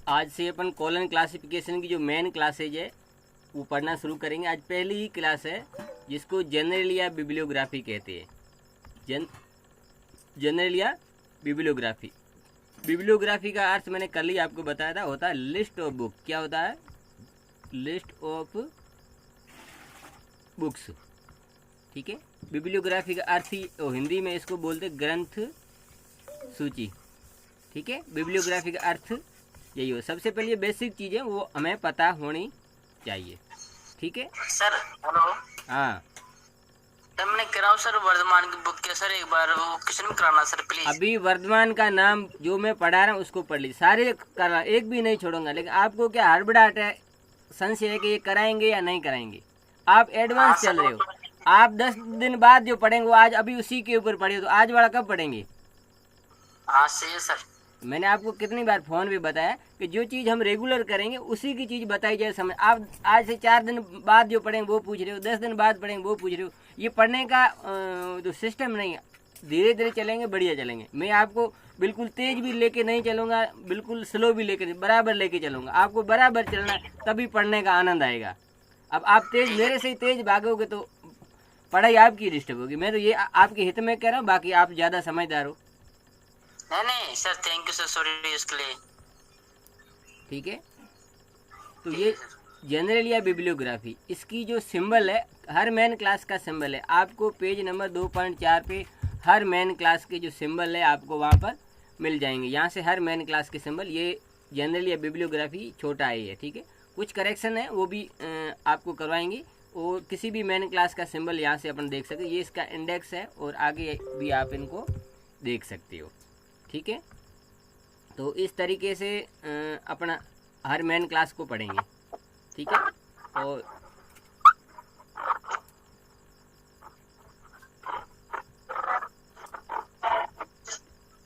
आज से अपन colon classification की जो मेन क्लासेज है वो पढ़ना शुरू करेंगे। आज पहली ही क्लास है जिसको जनरल या बिब्लियोग्राफी कहते हैं। जनरल या बिब्लियोग्राफी। बिब्लियोग्राफी का अर्थ मैंने कल ही आपको बताया था, होता है लिस्ट ऑफ बुक। क्या होता है? List of books. ठीक है। बिब्लियोग्राफी का अर्थ ही हिंदी में इसको बोलते ग्रंथ सूची। ठीक है। बिब्लियोग्राफी का अर्थ यही हो। सबसे पहले बेसिक चीज़ें वो हमें पता होनी चाहिए। ठीक है सर। हेलो। हाँ, सर मैंने कराओ सर वर्धमान की बुक के सर एक बार वो क्वेश्चन में कराना सर प्लीज। अभी वर्धमान का नाम जो मैं पढ़ा रहा हूँ उसको पढ़ ली, सारे करा, एक भी नहीं छोड़ूंगा। लेकिन आपको क्या हड़बड़ाहट है, संशय है कि ये कराएंगे या नहीं कराएंगे? आप एडवांस चल रहे हो। आप 10 दिन बाद जो पढ़ेंगे वो आज अभी उसी के ऊपर पढ़े, तो आज वाला कब पढ़ेंगे? हाँ सही है सर। मैंने आपको कितनी बार फोन भी बताया कि जो चीज़ हम रेगुलर करेंगे उसी की चीज़ बताई जाए। समझ आप आज से 4 दिन बाद जो पढ़ेंगे वो पूछ रहे हो, 10 दिन बाद पढ़ेंगे वो पूछ रहे हो। ये पढ़ने का जो सिस्टम नहीं है। धीरे धीरे चलेंगे, बढ़िया चलेंगे। मैं आपको बिल्कुल तेज भी लेके नहीं चलूँगा, बिल्कुल स्लो भी लेके, बराबर लेके चलूँगा। आपको बराबर चलना है, तभी पढ़ने का आनंद आएगा। अब आप तेज मेरे से ही तेज भागोगे तो पढ़ाई आपकी डिस्टर्ब होगी। मैं तो ये आपके हित में कह रहा हूँ, बाकी आप ज़्यादा समझदार हो। नहीं sir, thank you sir, sorry इसके लिए। ठीक है। तो ये जनरल या बिब्लियोग्राफी, इसकी जो सिंबल है, हर मेन क्लास का सिंबल है। आपको पेज नंबर 2.4 पे हर मेन क्लास के जो सिंबल है आपको वहाँ पर मिल जाएंगे। यहाँ से हर मेन क्लास के सिंबल, ये जनरल या बिब्लियोग्राफी छोटा है। ठीक है। कुछ करेक्शन है वो भी आपको करवाएंगे। और किसी भी मेन क्लास का सिंबल यहाँ से अपन देख सकते। ये इसका इंडेक्स है और आगे भी आप इनको देख सकते हो। ठीक है। तो इस तरीके से अपना हर मेन क्लास को पढ़ेंगे। ठीक है। और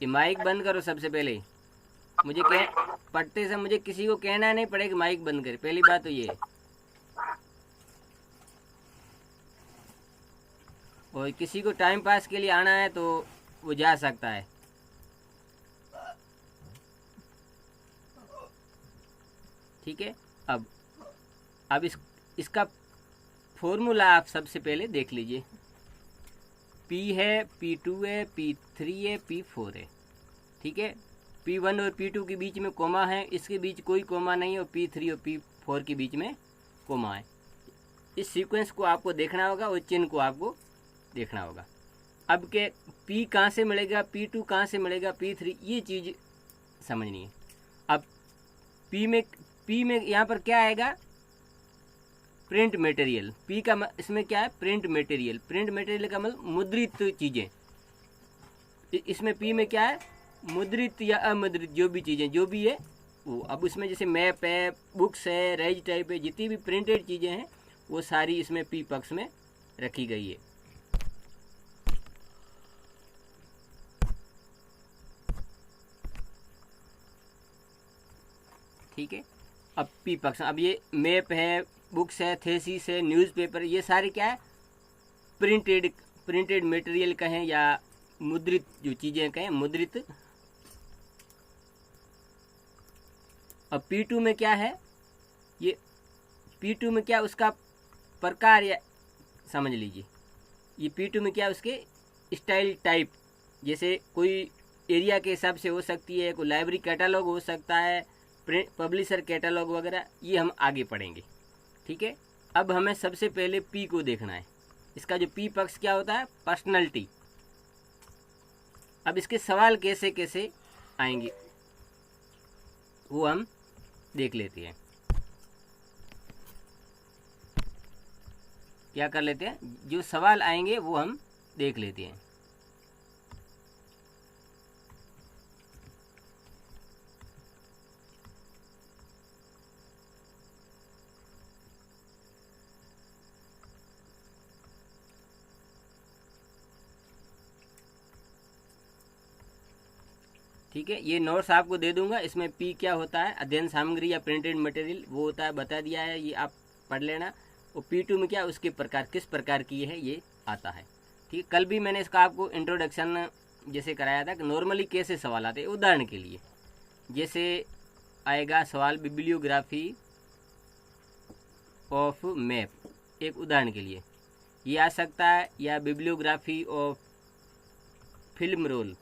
ये माइक बंद करो सबसे पहले। मुझे पढ़ते से मुझे किसी को कहना नहीं पड़ेगा माइक बंद करे, पहली बात तो ये है। और किसी को टाइम पास के लिए आना है तो वो जा सकता है। ठीक है। अब इसका फॉर्मूला आप सबसे पहले देख लीजिए। P है, P2 है, P3 है, P4 है। ठीक है। P1 और P2 के बीच में कोमा है, इसके बीच कोई कोमा नहीं है। और P3 और P4 के बीच में कोमा है। इस सीक्वेंस को आपको देखना होगा और चिन्ह को आपको देखना होगा। अब के P कहाँ से मिलेगा, P2 कहाँ से मिलेगा, P3, ये चीज़ समझनी है। अब P में यहाँ पर क्या आएगा? Print material. P का इसमें क्या है? Print material. प्रिंट मटेरियल का मतलब मुद्रित चीज़ें। इसमें P में क्या है? मुद्रित या अमुद्रित जो भी चीज़ें जो भी है वो। अब इसमें जैसे मैप है, बुक्स है, रेज टाइप है, जितनी भी प्रिंटेड चीज़ें हैं वो सारी इसमें P पक्ष में रखी गई है। ठीक है। अब P पक्ष, अब ये मैप है, बुक्स है, थेसिस है, न्यूज़पेपर, ये सारे क्या है? प्रिंटेड मटेरियल कहें या मुद्रित जो चीज़ें कहें, मुद्रित। अब P2 में क्या है? ये P2 में क्या उसका प्रकार या समझ लीजिए। ये P2 में क्या उसके स्टाइल टाइप, जैसे कोई एरिया के हिसाब से हो सकती है, कोई लाइब्रेरी कैटलॉग हो सकता है, पब्लिशर कैटलॉग वगैरह, ये हम आगे पढ़ेंगे। ठीक है। अब हमें सबसे पहले P को देखना है। इसका जो P पक्ष क्या होता है? पर्सनैलिटी। अब इसके सवाल कैसे कैसे आएंगे वो हम देख लेते हैं। क्या कर लेते हैं, जो सवाल आएंगे वो हम देख लेते हैं। ठीक है। ये नोट्स आपको दे दूंगा। इसमें P क्या होता है? अध्ययन सामग्री या प्रिंटेड मटेरियल वो होता है, बता दिया है, ये आप पढ़ लेना। और P2 में क्या उसके प्रकार, किस प्रकार की है ये आता है। ठीक है। कल भी मैंने इसका आपको इंट्रोडक्शन जैसे कराया था कि नॉर्मली कैसे सवाल आते हैं। उदाहरण के लिए जैसे आएगा सवाल बिब्लियोग्राफी ऑफ मैप, एक उदाहरण के लिए ये आ सकता है, या बिब्लियोग्राफी ऑफ फिल्म रोल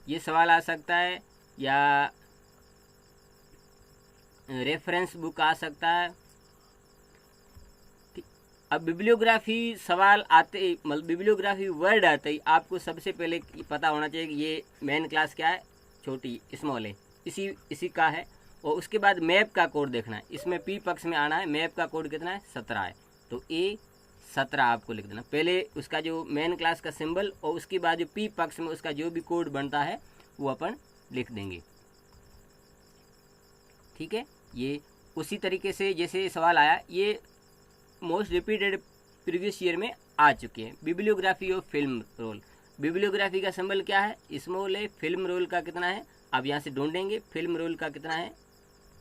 ये सवाल आ सकता है, या रेफरेंस बुक आ सकता है। अब बिब्लियोग्राफी सवाल आते ही, मतलब बिब्लियोग्राफी वर्ड आते ही आपको सबसे पहले पता होना चाहिए कि ये मेन क्लास क्या है, छोटी स्मॉल है, इसी का है। और उसके बाद मैप का कोड देखना है, इसमें पी पक्ष में आना है। मैप का कोड कितना है, 17 है, तो A17 आपको लिख देना। पहले उसका जो मेन क्लास का सिंबल और उसके बाद जो पी पक्ष में उसका जो भी कोड बनता है वो अपन लिख देंगे। ठीक है, ये उसी तरीके से जैसे सवाल आया, ये मोस्ट रिपीटेड प्रीवियस ईयर में आ चुके हैं। Bibliography of film role, bibliography का सिंबल क्या है, स्मॉल है। फिल्म रोल का कितना है, अब यहाँ से ढूंढेंगे। फिल्म रोल का कितना है,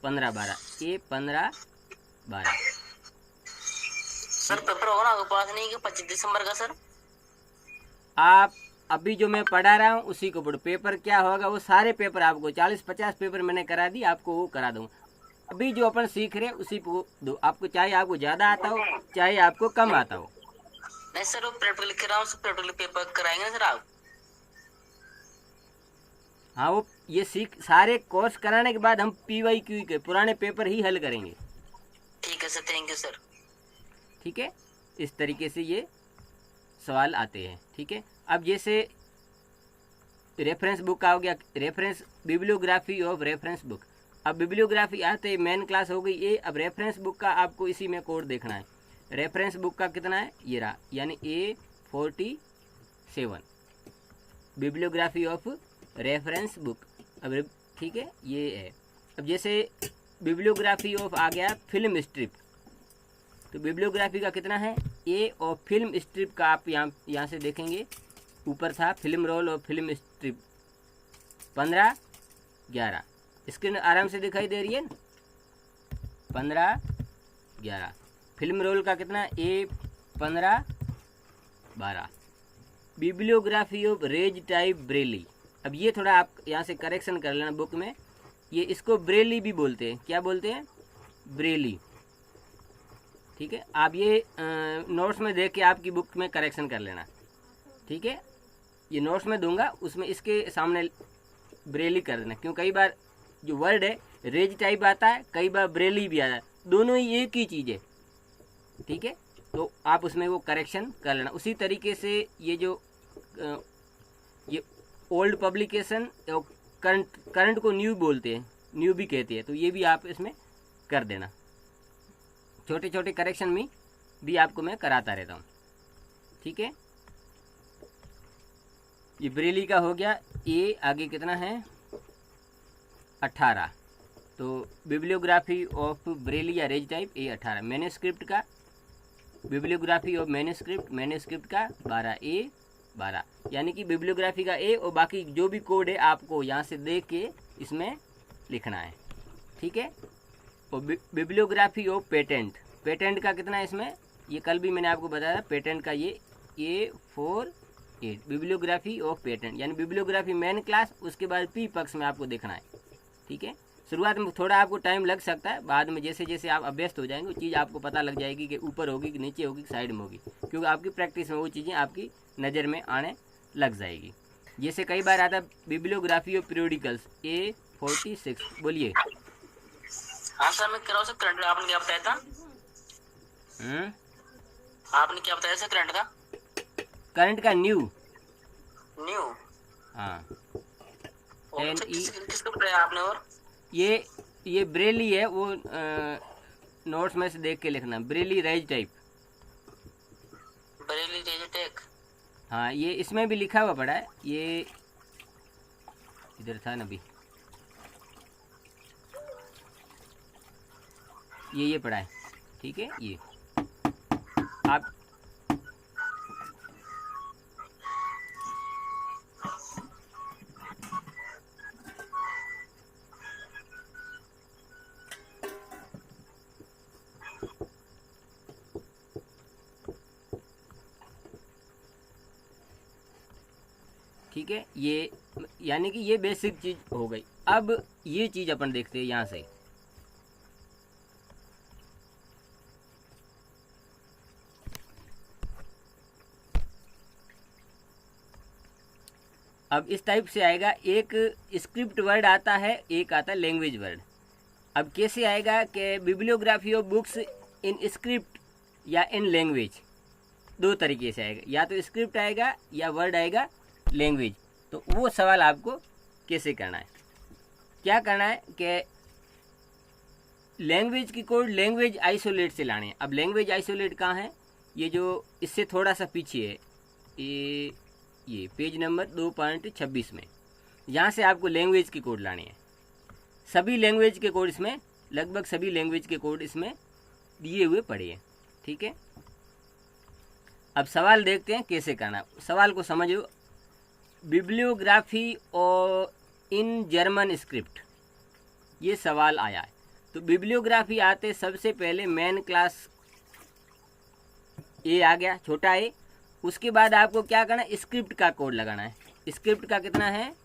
15-12, A15-12। सर पेपर होगा ना आपके पास, नहीं कि 25 दिसंबर का सर? आप अभी जो मैं पढ़ा रहा हूँ उसी को पढ़ो। पेपर क्या होगा, वो सारे पेपर आपको 40-50 पेपर मैंने करा दी, आपको वो करा दूँ। अभी जो अपन सीख रहे हैं उसी को दो आपको, चाहे आपको ज़्यादा आता हो चाहे आपको कम आता हो। नहीं सर, वो प्रैक्टिकल लिख रहा हूँ, प्रैक्टिकल पेपर कराएंगे ना सर आप? हाँ, वो ये सीख सारे कोर्स कराने के बाद हम PYQ के पुराने पेपर ही हल करेंगे। ठीक है सर, थैंक यू सर। ठीक है, इस तरीके से ये सवाल आते हैं। ठीक है, अब जैसे रेफरेंस बुक का हो गया, reference bibliography of reference book. अब बिब्लियोग्राफी आते ही मेन क्लास हो गई ये। अब रेफरेंस बुक का आपको इसी में कोड देखना है। रेफरेंस बुक का कितना है, ये रहा, यानी A47 bibliography of reference book. अब ठीक है, ये है। अब जैसे बिब्लियोग्राफी ऑफ आ गया फिल्म स्ट्रिप, तो बिब्लियोग्राफी का कितना है A, और फिल्म स्ट्रिप का आप यहाँ से देखेंगे, ऊपर था फिल्म रोल और फिल्म स्ट्रिप 15-11। स्क्रीन आराम से दिखाई दे रही है ना, 15-11। फिल्म रोल का कितना है, A15-12। Bibliography of raised type braille. अब ये थोड़ा आप यहाँ से करेक्शन कर लेना बुक में, ये इसको ब्रेली भी बोलते हैं। क्या बोलते हैं, ब्रेली। ठीक है, आप ये नोट्स में देख के आपकी बुक में करेक्शन कर लेना। ठीक है, ये नोट्स में दूंगा, उसमें इसके सामने ब्रेली कर देना, क्यों कई बार जो वर्ड है रेज टाइप आता है, कई बार ब्रेली भी आता है, दोनों ही एक ही चीज़ है। ठीक है, तो आप उसमें वो करेक्शन कर लेना। उसी तरीके से ये जो ये ओल्ड पब्लिकेशन और करंट को न्यू बोलते हैं, न्यू भी कहते हैं, तो ये भी आप इसमें कर देना। छोटे छोटे करेक्शन में भी आपको मैं कराता रहता हूँ। ठीक है, ये ब्रेली का हो गया। ए आगे कितना है, 18। तो बिब्लियोग्राफी ऑफ ब्रेली या रेज टाइप A18। मैन्युस्क्रिप्ट का बिब्लियोग्राफी ऑफ मैन्युस्क्रिप्ट का 12A12, यानी कि बिब्लियोग्राफी का A और बाकी जो भी कोड है आपको यहाँ से देख के इसमें लिखना है। ठीक है, और बिब्लियोग्राफी ऑफ पेटेंट का कितना है इसमें, ये कल भी मैंने आपको बताया था, पेटेंट का ये A48 बिब्लियोग्राफी ऑफ पेटेंट, यानी बिब्लियोग्राफी मेन क्लास, उसके बाद पी पक्ष में आपको देखना है। ठीक है, शुरुआत में थोड़ा आपको टाइम लग सकता है, बाद में जैसे जैसे आप अभ्यस्त हो जाएंगे वो चीज़ आपको पता लग जाएगी कि ऊपर होगी कि नीचे होगी कि साइड में होगी, क्योंकि आपकी प्रैक्टिस में वो चीज़ें आपकी नज़र में आने लग जाएगी। जैसे कई बार आता है बिब्लियोग्राफी ऑफ पीरियोडिकल्स A46। बोलिए। हाँ सर, मैं कह रहा हूँ सर, करंट आपने क्या बताया था? आपने क्या बताया सर करंट का? करंट का न्यू। हाँ, किसको बताया आपने? और ये ब्रेली है, वो नोट्स में से देख के लिखना, ब्रेली रेज टाइप। बरेली रेजटेक। हाँ, ये इसमें भी लिखा हुआ पड़ा है, ये इधर था ना अभी, ये पड़ा है। ठीक है, ये आप ठीक है, ये यानी कि ये बेसिक चीज़ हो गई। अब ये चीज़ अपन देखते हैं यहाँ से। अब इस टाइप से आएगा, एक स्क्रिप्ट वर्ड आता है, एक आता है लैंग्वेज वर्ड। अब कैसे आएगा कि bibliography of books in script या इन लैंग्वेज, दो तरीके से आएगा, या तो स्क्रिप्ट आएगा या वर्ड आएगा लैंग्वेज। तो वो सवाल आपको कैसे करना है, क्या करना है कि लैंग्वेज की कोड लैंग्वेज आइसोलेट से लाने हैं। अब लैंग्वेज आइसोलेट कहाँ है, ये जो इससे थोड़ा सा पीछे है, ये पेज नंबर 2.26 में, यहाँ से आपको लैंग्वेज की कोड लानी है। सभी लैंग्वेज के कोड इसमें, लगभग सभी लैंग्वेज के कोड इसमें दिए हुए पड़े हैं। ठीक है, अब सवाल देखते हैं कैसे करना है। सवाल को समझो, बिब्लियोग्राफी और इन जर्मन स्क्रिप्ट, ये सवाल आया है। तो बिब्लियोग्राफी आते सबसे पहले मेन क्लास ए आ गया, छोटा ए। उसके बाद आपको क्या करना है, स्क्रिप्ट का कोड लगाना है। स्क्रिप्ट का कितना है,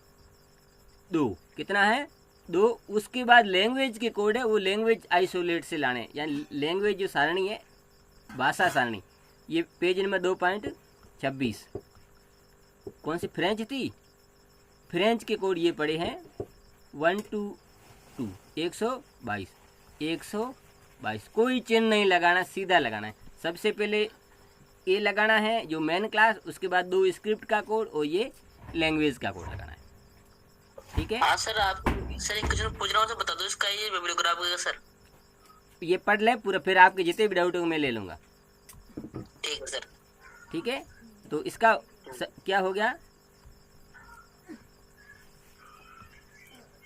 2। कितना है, 2। उसके बाद लैंग्वेज के कोड है, वो लैंग्वेज आइसोलेट से लाने, यानी लैंग्वेज जो सारणी है, भाषा सारणी, ये पेज नंबर 2.26। कौन सी फ्रेंच थी, फ्रेंच के कोड ये पड़े हैं 122, 122। कोई चिन्ह नहीं लगाना, सीधा लगाना है। सबसे पहले ए लगाना है जो मेन क्लास, उसके बाद 2 स्क्रिप्ट का कोड और ये लैंग्वेज का कोड लगाना है। ठीक है, हाँ सर, आप सर एक क्वेश्चन पूछ रहा हूँ, तो बता दो इसका, ये बिब्लियोग्राफी का सर। ये पढ़ ले पूरा, फिर आपके जितने भी डाउट हो मैं ले लूँगा। ठीक है सर। ठीक है, तो इसका क्या हो गया,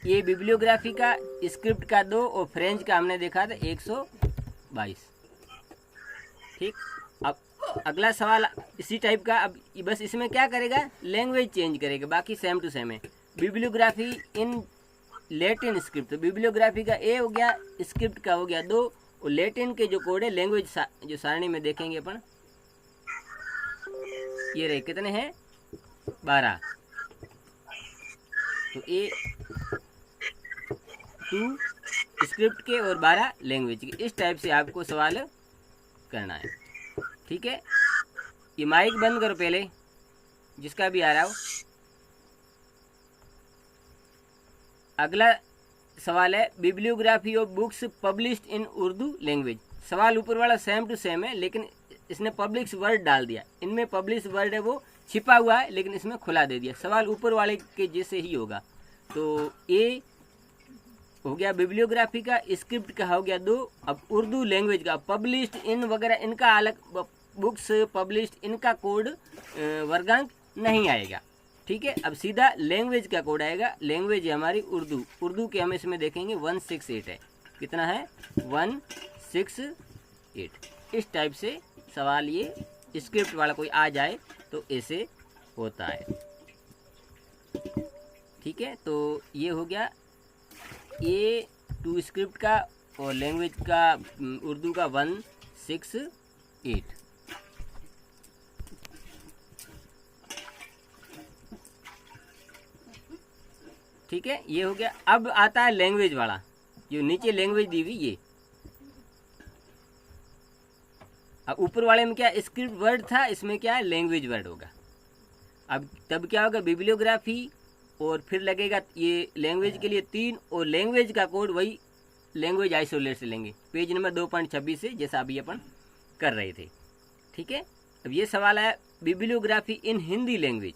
ये बिब्लियोग्राफी का, स्क्रिप्ट का 2 और फ्रेंच का हमने देखा था 122। ठीक, अब अगला सवाल इसी टाइप का। अब बस इसमें क्या करेगा, लैंग्वेज चेंज करेगा, बाकी सेम टू सेम है। बिब्लियोग्राफी इन लैटिन स्क्रिप्ट, तो बिब्लियोग्राफी का ए हो गया, स्क्रिप्ट का हो गया 2, और लैटिन के जो कोड है लैंग्वेज जो सारणी में देखेंगे अपन, ये रहे कितने हैं, 12। तो ए 2 स्क्रिप्ट के और 12 लैंग्वेज के। इस टाइप से आपको सवाल करना है। ठीक है, ये माइक बंद करो पहले, जिसका भी आ रहा हो। अगला सवाल है, bibliography of books published in Urdu language. सवाल ऊपर वाला सेम टू सेम है, लेकिन इसने पब्लिश वर्ड डाल दिया। इनमें पब्लिश वर्ड है वो छिपा हुआ है, लेकिन इसमें खुला दे दिया। सवाल ऊपर वाले के जैसे ही होगा। तो ए हो गया बिब्लियोग्राफी का, स्क्रिप्ट का हो गया 2। अब उर्दू लैंग्वेज का पब्लिश्ड इन वगैरह, इनका अलग, बुक्स पब्लिश्ड इनका कोड वर्गांक नहीं आएगा। ठीक है, अब सीधा लैंग्वेज का कोड आएगा। लैंग्वेज है हमारी उर्दू। उर्दू के हम इसमें देखेंगे 168 है। कितना है, 168। इस टाइप से सवाल ये स्क्रिप्ट वाला कोई आ जाए तो ऐसे होता है। ठीक है, तो ये हो गया ए 2 स्क्रिप्ट का और लैंग्वेज का उर्दू का 168। ठीक है, ये हो गया। अब आता है लैंग्वेज वाला, जो नीचे लैंग्वेज दी हुई ये। अब ऊपर वाले में क्या स्क्रिप्ट वर्ड था, इसमें क्या है लैंग्वेज वर्ड होगा। अब तब क्या होगा, बिब्लियोग्राफी और फिर लगेगा ये लैंग्वेज के लिए 3, और लैंग्वेज का कोड वही लैंग्वेज आइसोलेट से लेंगे, पेज नंबर 2.26 से, जैसा अभी अपन कर रहे थे। ठीक है, अब ये सवाल आया बिब्लियोग्राफी इन हिंदी लैंग्वेज।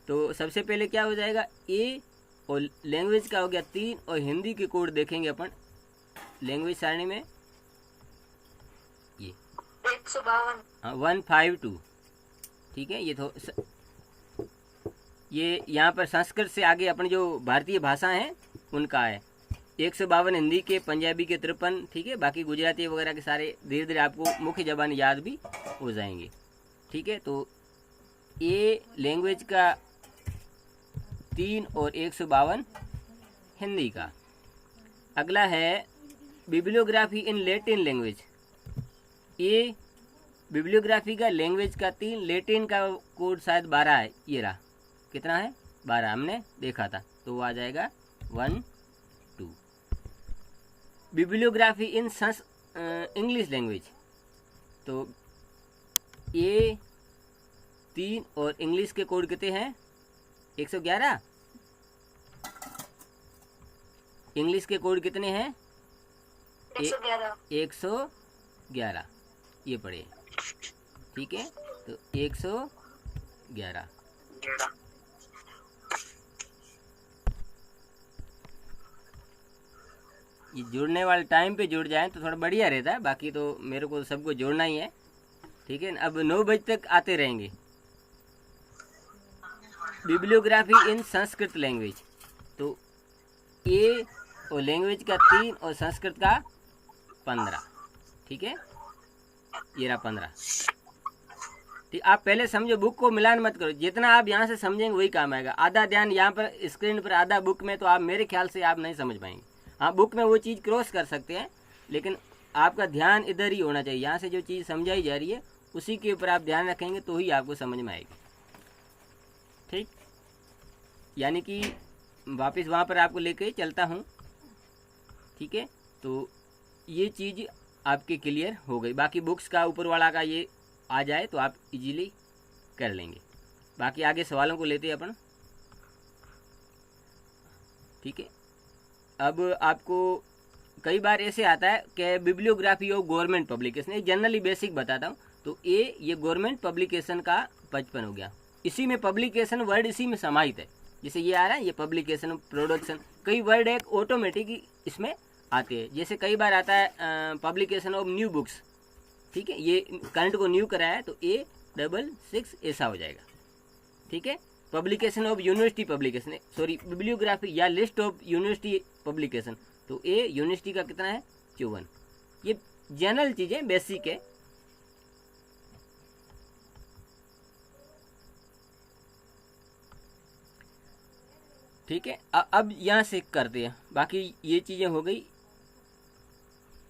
तो सबसे पहले क्या हो जाएगा, ए और लैंग्वेज का हो गया 3, और हिंदी के कोड देखेंगे अपन लैंग्वेज सारणी में, ये 152। हाँ 152। ठीक है, ये यहाँ पर संस्कृत से आगे अपनी जो भारतीय भाषा हैं उनका है। 152 हिंदी के, पंजाबी के 53। ठीक है, बाकी गुजराती वगैरह के सारे धीरे धीरे आपको मुख्य ज़बान याद भी हो जाएंगे। ठीक है, तो ये लैंग्वेज का 3 और 152 हिंदी का। अगला है बिब्लियोग्राफी इन लैटिन लैंग्वेज। ये बिब्लियोग्राफी का लैंग्वेज का 3, लैटिन का कोड शायद 12 है, ये रहा। कितना है 12, हमने देखा था, तो वो आ जाएगा 1 2। बिब्लियोग्राफी इन इंग्लिश लैंग्वेज, तो ये 3 और इंग्लिश के कोड कितने हैं 111। इंग्लिश के कोड कितने हैं 111, ये पढ़े, ठीक है, तो 111। ये जुड़ने वाले टाइम पे जुड़ जाए तो थोड़ा बढ़िया रहता है, बाकी तो मेरे को सबको जोड़ना ही है, ठीक है। अब 9 बजे तक आते रहेंगे। बिब्लियोग्राफी इन संस्कृत लैंग्वेज, तो ये और लैंग्वेज का 3 और संस्कृत का 15, ठीक है, ये रहा 15। ठीक, आप पहले समझो, बुक को मिलान मत करो, जितना आप यहाँ से समझेंगे वही काम आएगा। आधा ध्यान यहाँ पर स्क्रीन पर, आधा बुक में, तो आप मेरे ख्याल से आप नहीं समझ पाएंगे। हाँ, बुक में वो चीज़ क्रॉस कर सकते हैं, लेकिन आपका ध्यान इधर ही होना चाहिए। यहाँ से जो चीज़ समझाई जा रही है उसी के ऊपर आप ध्यान रखेंगे तो ही आपको समझ में आएगी, ठीक। यानी कि वापस वहाँ पर आपको लेके चलता हूँ, ठीक है। तो ये चीज़ आपके क्लियर हो गई। बाकी बुक्स का ऊपर वाला का ये आ जाए तो आप इजीली कर लेंगे। बाकी आगे सवालों को लेते हैं अपन, ठीक है। अब आपको कई बार ऐसे आता है कि बिब्लियोग्राफी ऑफ गवर्नमेंट पब्लिकेशन, एक जनरली बेसिक बताता हूँ। तो ये गवर्नमेंट पब्लिकेशन का 55 हो गया। इसी में पब्लिकेशन वर्ड इसी में समाहित है। जैसे ये आ रहा है, ये पब्लिकेशन, प्रोडक्शन, कई वर्ड एक ऑटोमेटिक इसमें आते हैं। जैसे कई बार आता है पब्लिकेशन ऑफ न्यू बुक्स, ठीक है, ये करंट को न्यू कराया है तो A66 ऐसा हो जाएगा, ठीक है। Publication of university publication, sorry bibliography या लिस्ट ऑफ यूनिवर्सिटी पब्लिकेशन, तो ए यूनिवर्सिटी का कितना है 54। ये जनरल चीज़ें बेसिक है। ठीक है, अब यहाँ से करते हैं। बाकी ये चीज़ें हो गई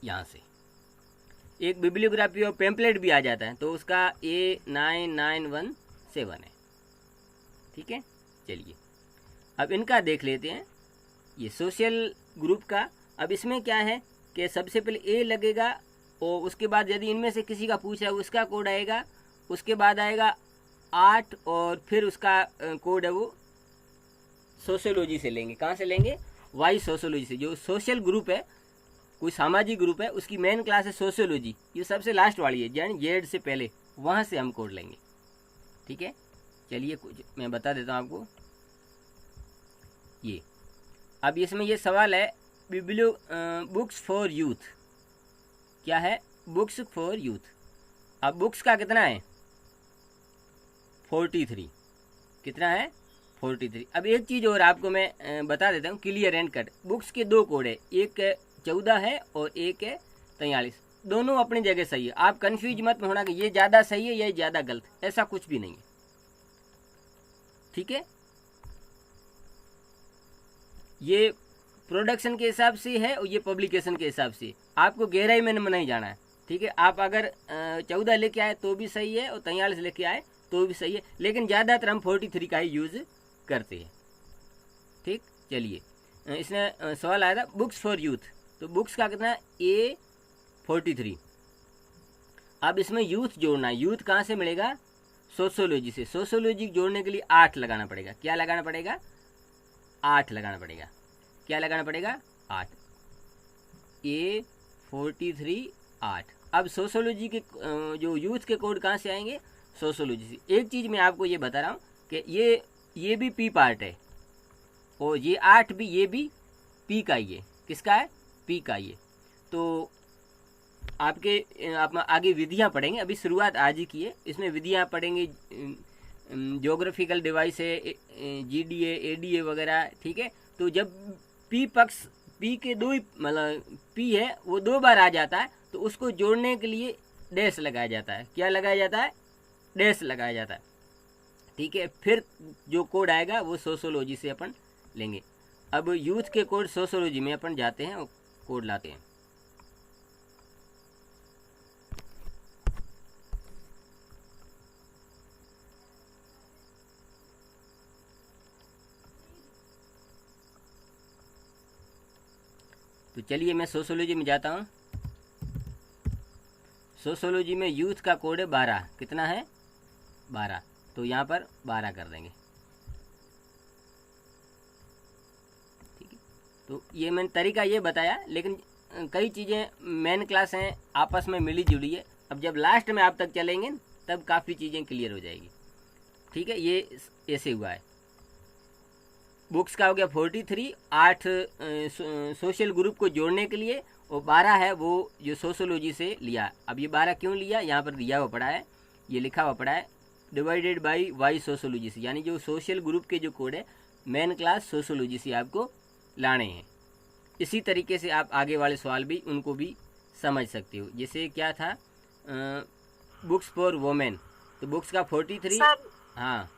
यहाँ से। एक बिब्लियोग्राफी और पेम्पलेट भी आ जाता है, तो उसका A9917 है, ठीक है। चलिए अब इनका देख लेते हैं, ये सोशल ग्रुप का। अब इसमें क्या है कि सबसे पहले ए लगेगा, और उसके बाद यदि इनमें से किसी का पूछा है उसका कोड आएगा, उसके बाद आएगा 8, और फिर उसका कोड है वो सोशियोलॉजी से लेंगे। कहाँ से लेंगे? वाई सोशियोलॉजी से। जो सोशल ग्रुप है, कोई सामाजिक ग्रुप है, उसकी मेन क्लास है सोशियोलॉजी, ये सबसे लास्ट वाली है, यानी जेड से पहले, वहाँ से हम कोड लेंगे, ठीक है। चलिए कुछ मैं बता देता हूँ आपको। ये अब इसमें ये सवाल है, बुक्स फॉर यूथ, क्या है? Books for youth. अब बुक्स का कितना है? 43। कितना है? 43। अब एक चीज़ और आपको मैं बता देता हूँ, क्लियर एंड कट। बुक्स के 2 कोड है, एक 14 है और एक है 43। दोनों अपनी जगह सही है। आप कंफ्यूज मत होना कि ये ज़्यादा सही है या ये ज़्यादा गलत, ऐसा कुछ भी नहीं है, ठीक है। ये प्रोडक्शन के हिसाब से है और ये पब्लिकेशन के हिसाब से। आपको गहराई में नहीं जाना है, ठीक है। आप अगर 14 लेके आए तो भी सही है और 43 लेके आए तो भी सही है, लेकिन ज़्यादातर हम 43 का ही यूज़ करते हैं, ठीक। चलिए, इसमें सवाल आया था बुक्स फॉर यूथ, तो बुक्स का कितना? A43। अब इसमें यूथ जोड़ना है। यूथ कहाँ से मिलेगा? सोशियोलॉजी से। सोशियोलॉजी जोड़ने के लिए 8 लगाना पड़ेगा। क्या लगाना पड़ेगा? 8 लगाना पड़ेगा। क्या लगाना पड़ेगा? 8। A43 8। अब सोशियोलॉजी के जो यूथ के कोड कहाँ से आएंगे? सोशियोलॉजी से। एक चीज़ मैं आपको ये बता रहा हूँ कि ये भी पी पार्ट है, और ये 8 भी, ये भी पी का ही है। किसका है? पी का ही है। तो आप आगे विधियाँ पढ़ेंगे, अभी शुरुआत आज ही की है। इसमें विधियाँ पढ़ेंगे, ज्योग्राफिकल डिवाइस है, GDA ADA वगैरह, ठीक है। तो जब पी पक्ष, पी के 2 ही, मतलब पी है वो 2 बार आ जाता है, तो उसको जोड़ने के लिए डैश लगाया जाता है। क्या लगाया जाता है? डैश लगाया जाता है, ठीक है। फिर जो कोड आएगा वो सोशियोलॉजी से अपन लेंगे। अब यूथ के कोड सोशियोलॉजी में अपन जाते हैं और कोड लाते हैं। तो चलिए मैं सोशोलॉजी में जाता हूँ। सोशोलॉजी में यूथ का कोड है 12। कितना है? 12। तो यहाँ पर 12 कर देंगे। ठीक है, तो ये मैंने तरीका ये बताया, लेकिन कई चीज़ें मेन क्लास हैं आपस में मिली जुली है। अब जब लास्ट में आप तक चलेंगे तब काफ़ी चीज़ें क्लियर हो जाएगी। ठीक है, ये ऐसे हुआ है। बुक्स का हो गया 43, 8 सोशल ग्रुप को जोड़ने के लिए, और 12 है वो जो सोशोलॉजी से लिया। अब ये 12 क्यों लिया, यहाँ पर दिया हुआ पड़ा है, ये लिखा हुआ पड़ा है डिवाइडेड बाई वाई सोशोलॉजी से, यानी जो सोशल ग्रुप के जो कोड है मेन क्लास सोशोलॉजी से आपको लाने हैं। इसी तरीके से आप आगे वाले सवाल भी उनको भी समझ सकते हो। जैसे क्या था, बुक्स फॉर वोमेन, तो बुक्स का 43। सर हाँ,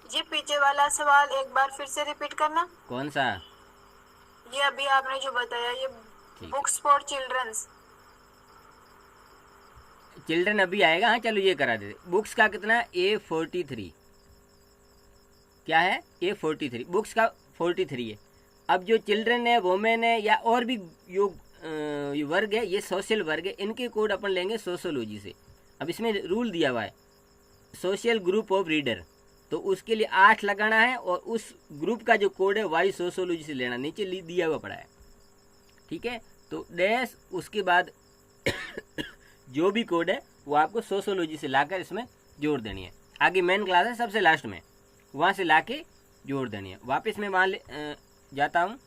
जी पीछे वाला सवाल एक बार फिर से रिपीट करना। कौन सा? ये अभी आपने जो बताया, ये ठीक, बुक्स फॉर चिल्ड्रंस। चिल्ड्रन अभी आएगा। हाँ चलो ये करा देते। बुक्स का कितना? A43। क्या है? A43। बुक्स का 43 है। अब जो चिल्ड्रन है, वोमेन है, या और भी जो वर्ग है, ये सोशल वर्ग है, इनके कोड अपन लेंगे सोशोलॉजी से। अब इसमें रूल दिया हुआ है सोशल ग्रुप ऑफ रीडर, तो उसके लिए 8 लगाना है, और उस ग्रुप का जो कोड है वाई सोशोलॉजी से लेना, नीचे दिया हुआ पड़ा है। ठीक है, तो डैश उसके बाद जो भी कोड है वो आपको सोशोलॉजी से लाकर इसमें जोड़ देनी है। आगे मेन क्लास है सबसे लास्ट में, वहाँ से लाके जोड़ देनी है। वापस मैं वहाँ जाता हूँ।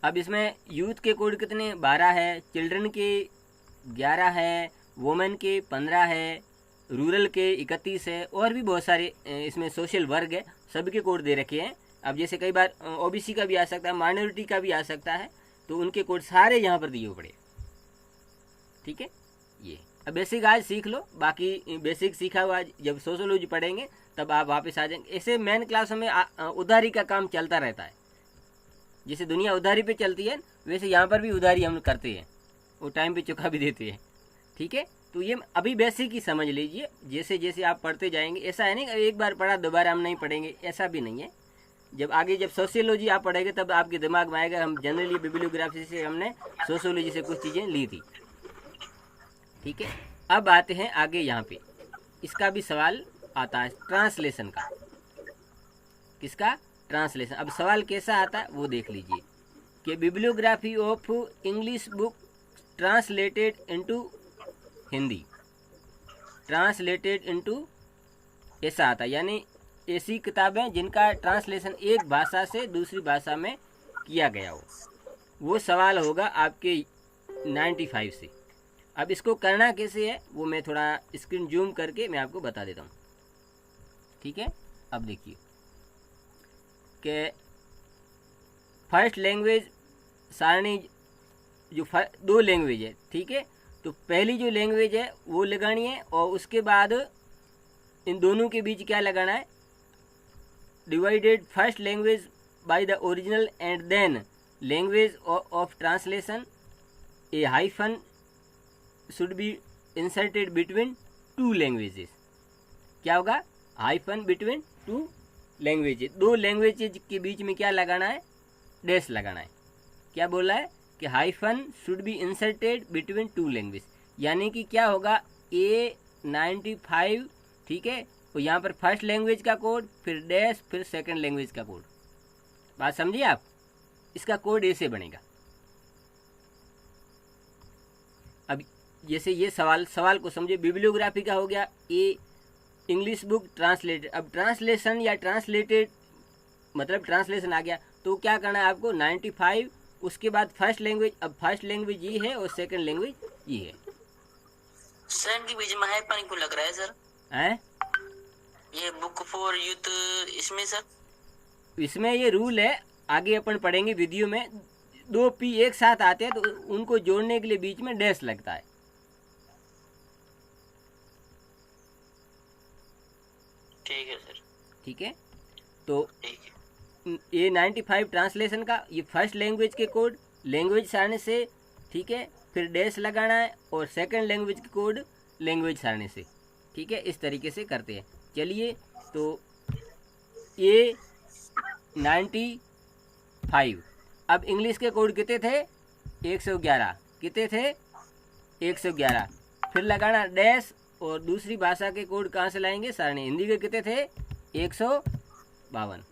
अब इसमें यूथ के कोड कितने? 12 है, चिल्ड्रन के 11 है, वोमेन के 15 है, रूरल के 31 है, और भी बहुत सारे इसमें सोशल वर्ग है, सभी के कोड दे रखे हैं। अब जैसे कई बार ओबीसी का भी आ सकता है, माइनॉरिटी का भी आ सकता है, तो उनके कोड सारे यहाँ पर दिए हुए पड़े। ठीक है, ये अब बेसिक आज सीख लो, बाकी बेसिक सीखा हुआ जब सोशोलॉजी पढ़ेंगे तब आप वापस आ जाएंगे। ऐसे मेन क्लास में उधारी का काम चलता रहता है। जैसे दुनिया उधारी पे चलती है, वैसे यहाँ पर भी उधारी हम करते हैं, वो टाइम पे चुका भी देते हैं। ठीक है, तो ये अभी बेसिक ही समझ लीजिए। जैसे जैसे आप पढ़ते जाएंगे, ऐसा है नहीं एक बार पढ़ा दोबारा हम नहीं पढ़ेंगे, ऐसा भी नहीं है। जब आगे जब सोशियोलॉजी आप पढ़ेंगे तब आपके दिमाग में आएगा हम जनरली बिब्लियोग्राफी से हमने सोशियोलॉजी से कुछ चीज़ें ली थी। ठीक है, अब आते हैं आगे। यहाँ पे इसका भी सवाल आता है ट्रांसलेशन का। किसका? ट्रांसलेशन। अब सवाल कैसा आता है वो देख लीजिए कि bibliography of English book translated into Hindi, translated into, ऐसा आता है, यानी ऐसी किताबें जिनका ट्रांसलेशन एक भाषा से दूसरी भाषा में किया गया हो, वो सवाल होगा आपके 95 से। अब इसको करना कैसे है वो मैं थोड़ा स्क्रीन जूम करके मैं आपको बता देता हूँ। ठीक है, अब देखिए कि फर्स्ट लैंग्वेज सारणी जो 2 लैंग्वेज है। ठीक है, तो पहली जो लैंग्वेज है वो लगानी है, और उसके बाद इन दोनों के बीच क्या लगाना है? Divided first language by the original and then language of translation, a hyphen should be inserted between 2 languages. क्या होगा? Hyphen between 2 languages. 2 लैंग्वेजेज के बीच में क्या लगाना है? डैश लगाना है। क्या बोला है कि hyphen should be inserted between 2 language, यानी कि क्या होगा? A95। ठीक है, तो यहाँ पर फर्स्ट लैंग्वेज का कोड, फिर डैश, फिर सेकंड लैंग्वेज का कोड। बात समझिए आप? इसका कोड ऐसे बनेगा। अब जैसे ये सवाल को समझिए। बिब्लियोग्राफी का हो गया ए इंग्लिश बुक ट्रांसलेटेड। अब ट्रांसलेशन या ट्रांसलेटेड मतलब ट्रांसलेशन आ गया, तो क्या करना है आपको? 95, उसके बाद फर्स्ट लैंग्वेज। अब फर्स्ट लैंग्वेज ये है और सेकंड लैंग्वेज ये है। सर इनके बीच में हाइफन क्यों लग रहा है सर? हैं? ये बुक फॉर यूथ इसमें सर? इसमें ये रूल है, आगे अपन पढ़ेंगे वीडियो में। 2 P एक साथ आते हैं तो उनको जोड़ने के लिए बीच में डैश लगता है। ठीक है सर। ठीक है, तो ठीक है। ये 95 ट्रांसलेशन का ये फर्स्ट लैंग्वेज के कोड लैंग्वेज सारणी से। ठीक है, फिर डैश लगाना है, और सेकंड लैंग्वेज के कोड लैंग्वेज सारणी से। ठीक है, इस तरीके से करते हैं। चलिए, तो ये 95 अब इंग्लिश के कोड कितने थे? 111। कितने थे? 111। फिर लगाना डैश, और दूसरी भाषा के कोड कहाँ से लाएंगे? सारणी। हिंदी के कितने थे? 152।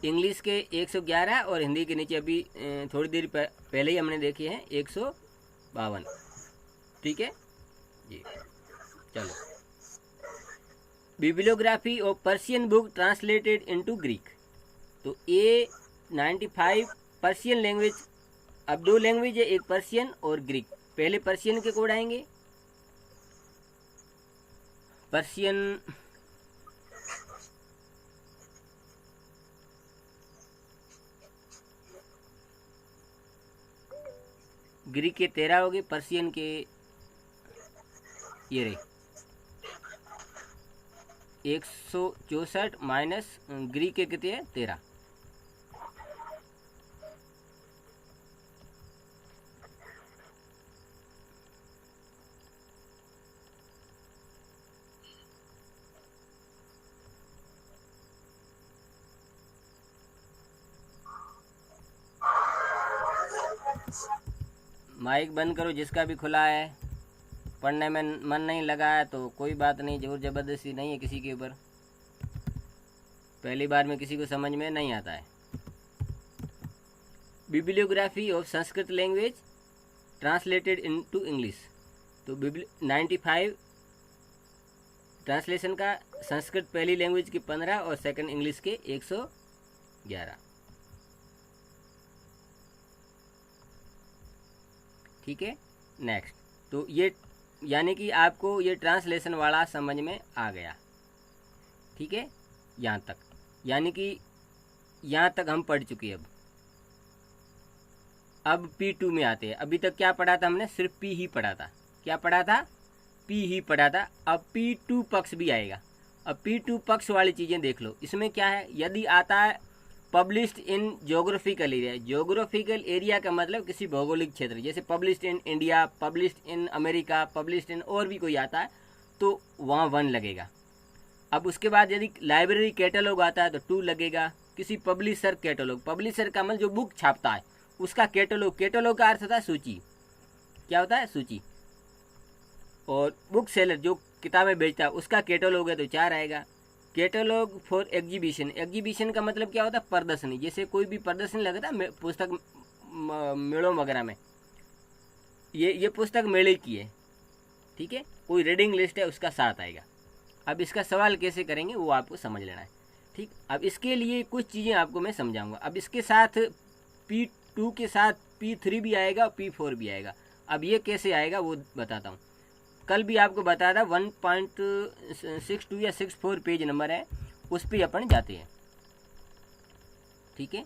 इंग्लिश के 111 और हिंदी के नीचे अभी थोड़ी देर पहले ही हमने देखे हैं 152। ठीक है जी, चलो। Bibliography of Persian book translated into Greek. तो A95 पर्शियन लैंग्वेज। अब दो लैंग्वेज है, एक पर्शियन और ग्रीक। पहले पर्शियन के कोड आएंगे। पर्शियन ग्रीक के 13 हो गए, पर्शियन के ये रहे 164 माइनस ग्रीक के कितने हैं? 13। माइक बंद करो जिसका भी खुला है। पढ़ने में मन नहीं लगा है तो कोई बात नहीं, जोर जबरदस्ती नहीं है किसी के ऊपर। पहली बार में किसी को समझ में नहीं आता है। Bibliography of Sanskrit language translated into English. तो 95 ट्रांसलेशन का, संस्कृत पहली लैंग्वेज की 15 और सेकंड इंग्लिश के 111। ठीक है, नेक्स्ट। तो ये यानी कि आपको ये ट्रांसलेशन वाला समझ में आ गया। ठीक है, यहाँ तक, यानी कि यहाँ तक हम पढ़ चुके हैं। अब P2 में आते हैं। अभी तक क्या पढ़ा था हमने? सिर्फ P ही पढ़ा था। क्या पढ़ा था? P ही पढ़ा था। अब P2 पक्ष भी आएगा। अब P2 पक्ष वाली चीज़ें देख लो। इसमें क्या है? यदि आता है पब्लिश्ड इन जोग्राफिकल एरिया। जोग्राफिकल एरिया का मतलब किसी भौगोलिक क्षेत्र, जैसे published in India, published in America, published in और भी कोई आता है तो वहाँ 1 लगेगा। अब उसके बाद यदि लाइब्रेरी कैटलॉग आता है तो 2 लगेगा। किसी पब्लिशर कैटलॉग, पब्लिशर का मतलब जो बुक छापता है उसका कैटलॉग। कैटलॉग का अर्थ होता है सूची। क्या होता है? सूची। और बुक सेलर जो किताबें बेचता है उसका कैटलॉग है तो 4 आएगा। Catalogue for exhibition. एग्जीबिशन का मतलब क्या होता है? प्रदर्शनी। जैसे कोई भी प्रदर्शनी लगता है पुस्तक मेलों वगैरह में, ये पुस्तक मेले की है। ठीक है, कोई रीडिंग लिस्ट है उसका 7 आएगा। अब इसका सवाल कैसे करेंगे वो आपको समझ लेना है। ठीक, अब इसके लिए कुछ चीज़ें आपको मैं समझाऊंगा। अब इसके साथ P2 के साथ P3 भी आएगा और P4 भी आएगा। अब ये कैसे आएगा वो बताता हूँ। कल भी आपको बताया था 1.62 या 64 पेज नंबर है, उस पर अपन जाते हैं। ठीक है,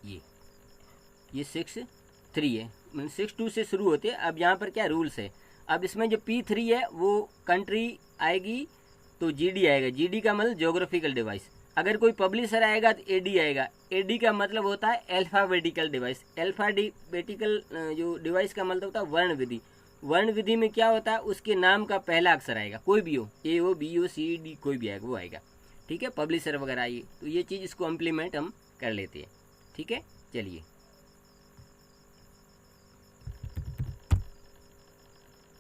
ये 63 है, 62 से शुरू होते हैं। अब यहाँ पर क्या रूल्स है? अब इसमें जो P3 है वो कंट्री आएगी तो GD आएगा। GD का मतलब जोग्राफिकल डिवाइस। अगर कोई पब्लिशर आएगा तो AD आएगा। AD का मतलब होता है अल्फ़ाबेटिकल डिवाइस। अल्फ़ाबेटिकल जो डिवाइस का मतलब होता है वर्ण विधि। वर्ण विधि में क्या होता है? उसके नाम का पहला अक्षर आएगा, कोई भी हो, AO BO CD कोई भी आएगा वो आएगा। ठीक है, पब्लिशर वगैरह आइए तो ये चीज़ इसको इम्प्लीमेंट हम कर लेते हैं। ठीक है, चलिए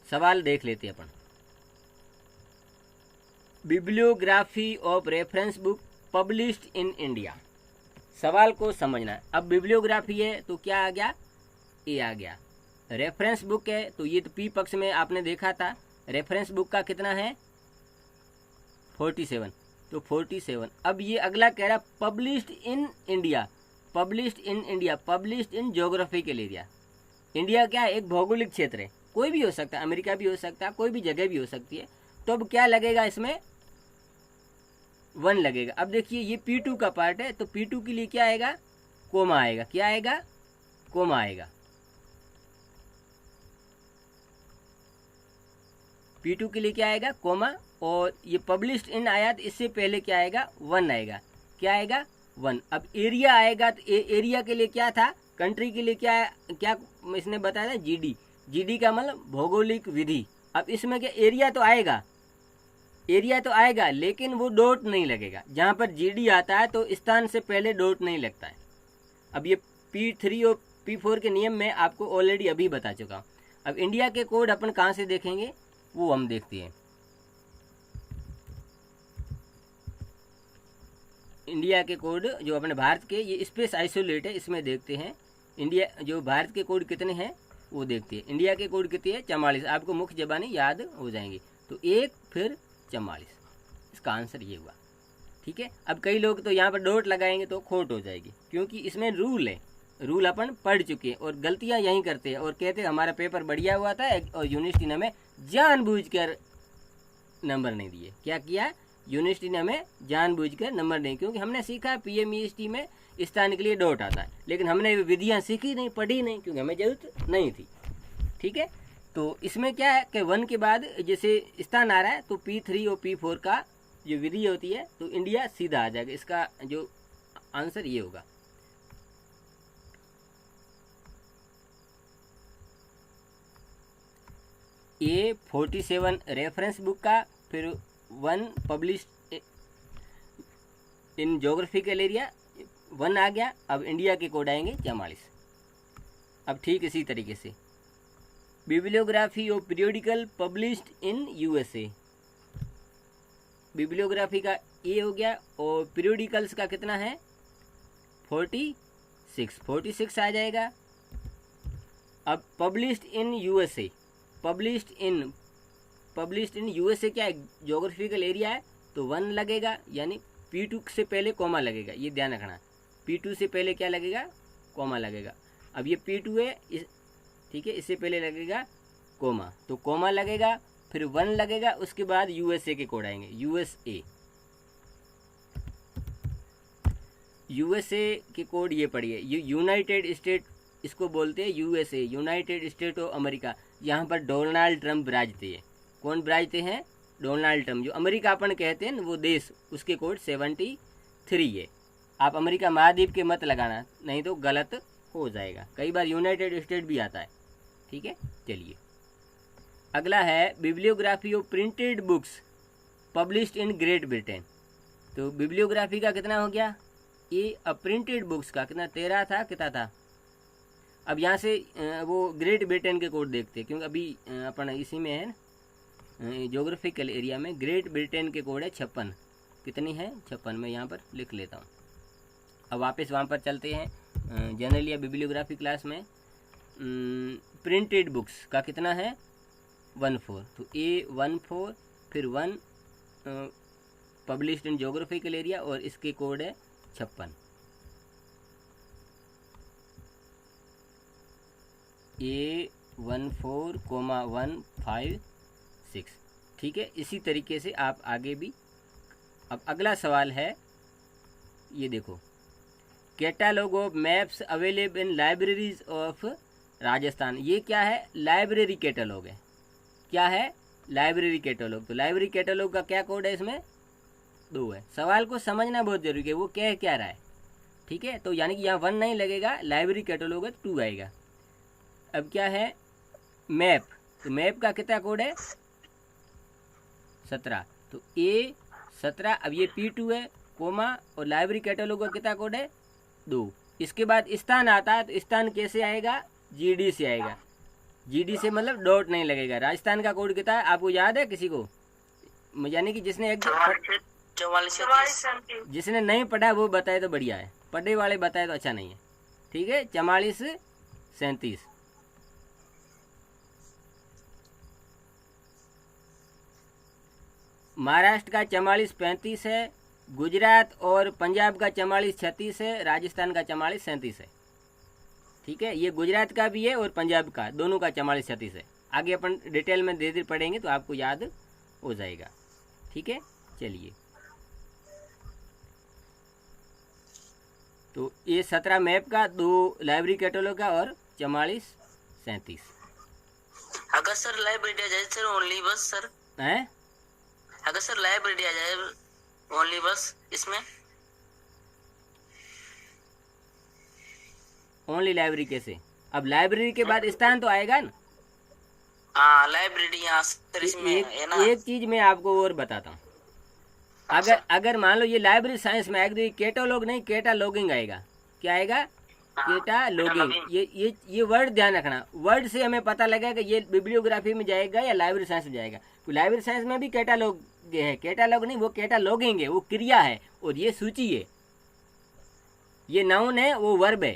सवाल देख लेते हैं अपन। Bibliography of reference book published in India. सवाल को समझना है। अब बिब्लियोग्राफी है तो क्या आ गया? A आ गया। रेफरेंस बुक है तो ये तो P पक्ष में आपने देखा था। रेफरेंस बुक का कितना है? 47। तो 47। अब ये अगला कह रहा published in India. Published in India, published in geographical area. India क्या है? एक भौगोलिक क्षेत्र है, कोई भी हो सकता है, अमेरिका भी हो सकता है, कोई भी जगह भी हो सकती है। तो अब क्या लगेगा इसमें? 1 लगेगा। अब देखिए ये P2 का पार्ट है तो P2 के लिए क्या आएगा? कोमा आएगा। क्या आएगा? कोमा आएगा। P2 के लिए क्या आएगा? कोमा। और ये पब्लिश्ड इन आया तो इससे पहले क्या आएगा? 1 आएगा। क्या आएगा? 1। अब एरिया आएगा तो एरिया के लिए क्या था? कंट्री के लिए क्या इसने बताया था? GD। GD का मतलब भौगोलिक विधि। अब इसमें क्या एरिया तो आएगा, एरिया तो आएगा लेकिन वो डॉट नहीं लगेगा। जहाँ पर जीडी आता है तो स्थान से पहले डॉट नहीं लगता है। अब ये P3 और P4 के नियम में आपको ऑलरेडी अभी बता चुका हूँ। अब इंडिया के कोड अपन कहाँ से देखेंगे वो हम देखते हैं। इंडिया के कोड जो अपने भारत के, ये स्पेस आइसोलेट है, इसमें देखते हैं इंडिया जो भारत के कोड कितने हैं वो देखते हैं। इंडिया के कोड कितने हैं 44। आपको मुख्य ज़बानी याद हो जाएंगी तो 1 फिर 44, इसका आंसर ये हुआ। ठीक है। अब कई लोग तो यहाँ पर डॉट लगाएंगे तो खोट हो जाएगी, क्योंकि इसमें रूल है, रूल अपन पढ़ चुके हैं और गलतियाँ यहीं करते हैं और कहते हैं हमारा पेपर बढ़िया हुआ था और यूनिवर्सिटी ने हमें जानबूझकर नंबर नहीं दिए। क्या किया? यूनिवर्सिटी ने हमें जानबूझकर नंबर नहीं, क्योंकि हमने सीखा PMEST में स्थान के लिए डॉट आता है, लेकिन हमने विधियाँ सीखी नहीं, पढ़ी नहीं, क्योंकि हमें जरूरत नहीं थी। ठीक है। तो इसमें क्या है कि 1 के बाद जैसे स्थान आ रहा है तो P3 और P4 का जो विधि होती है तो इंडिया सीधा आ जाएगा। इसका जो आंसर ये होगा। ए 47 रेफरेंस बुक का, फिर 1 पब्लिश इन जोग्राफिकल एरिया 1 आ गया। अब इंडिया के कोड आएंगे 44। अब ठीक इसी तरीके से बिब्लियोग्राफी और periodical published in USA, bibliography का ए हो गया और पीरियोडिकल्स का कितना है 46 आ जाएगा। अब published in USA, published in USA क्या है? जोग्राफिकल एरिया है तो 1 लगेगा, यानी P2 से पहले कॉमा लगेगा, ये ध्यान रखना। P2 से पहले क्या लगेगा? कॉमा लगेगा। अब ये P2 है ठीक है, इससे पहले लगेगा कॉमा, तो कॉमा लगेगा, फिर 1 लगेगा, उसके बाद USA के कोड आएंगे। USA के कोड ये पढ़िए, यूनाइटेड स्टेट इसको बोलते हैं USA, United state of America. यहाँ पर डोनाल्ड ट्रंप विराजते हैं। कौन विराजते हैं? Donald Trump. जो अमेरिका अपन कहते हैं ना वो देश, उसके कोड 73 है। आप अमेरिका महाद्वीप के मत लगाना, नहीं तो गलत हो जाएगा। कई बार यूनाइटेड स्टेट भी आता है। ठीक है। चलिए अगला है bibliography of printed books published in great Britain. तो बिब्लियोग्राफी का कितना हो गया? ये अब प्रिंटेड बुक्स का कितना 13 था, कितना था? अब यहाँ से वो ग्रेट ब्रिटेन के कोड देखते हैं, क्योंकि अभी अपन इसी में है ना जोग्राफिकल एरिया में। ग्रेट ब्रिटेन के कोड है 56। कितनी है? 56। मैं यहाँ पर लिख लेता हूँ। अब वापस वहाँ पर चलते हैं जनरल या बिब्लियोग्राफी क्लास में। प्रिंटेड बुक्स का कितना है 14, तो A 14 फिर 1 पब्लिश्ड इन जोग्राफिकल एरिया और इसके कोड है 56। A 14,156। ठीक है। इसी तरीके से आप आगे भी। अब अगला सवाल है, ये देखो, catalogue of maps available in libraries of Rajasthan. ये क्या है? लाइब्रेरी कैटलॉग है। क्या है? Library catalogue. तो लाइब्रेरी कैटलॉग का क्या कोड है? इसमें 2 है। सवाल को समझना बहुत जरूरी है, वो कह क्या रहा है। ठीक है। तो यानी कि यहाँ 1 नहीं लगेगा, लाइब्रेरी कैटलॉग है 2 आएगा। अब क्या है? मैप। तो मैप का कितना कोड है 17, तो A 17। अब ये P2 है कोमा, और लाइब्रेरी कैटलॉग का कितना कोड है 2। इसके बाद स्थान आता है, तो स्थान कैसे आएगा? GD से आएगा। GD से मतलब डॉट नहीं लगेगा। राजस्थान का कोड कितना है आपको याद है किसी को? यानी कि जिसने 44 जिसने नहीं पढ़ा वो बताए तो बढ़िया है, पढ़े वाले बताए तो अच्छा नहीं है। ठीक है। 44 37। महाराष्ट्र का 44 35 है, गुजरात और पंजाब का 44 36 है, राजस्थान का 44 37 है। ठीक है। ये गुजरात का भी है और पंजाब का, दोनों का 44 36 है। आगे अपन डिटेल में धीरे धीरे पढ़ेंगे तो आपको याद हो जाएगा। ठीक है। चलिए, तो ये 17 मैप का, 2 लाइब्रेरी कैटलॉग का और 44 37। अगर सर लाइब्रेरी आ जाए सर ओनली बस सर हैं? अगर सर लाइब्रेरी आ जाए ओनली बस इसमें ओनली लाइब्रेरी कैसे? अब लाइब्रेरी के बाद स्थान तो आएगा ना। हाँ लाइब्रेरी यहाँ सर इसमें है ना। एक चीज मैं आपको और बताता हूँ, अगर मान लो ये लाइब्रेरी साइंस में आएगा तो ये कैटलॉग नहीं कैटालॉगिंग आएगा। क्या आएगा? कैटालॉगिंग। ये वर्ड ध्यान रखना, वर्ड से हमें पता लगेगा कि ये बिब्लियोग्राफी में जाएगा या लाइब्रेरी साइंस में जाएगा। तो लाइब्रेरी साइंस में भी कैटालॉग है, कैटालॉग नहीं, वो कैटालॉगिंग है, वो क्रिया है, और ये सूची है, ये नाउन है, वो वर्ब है।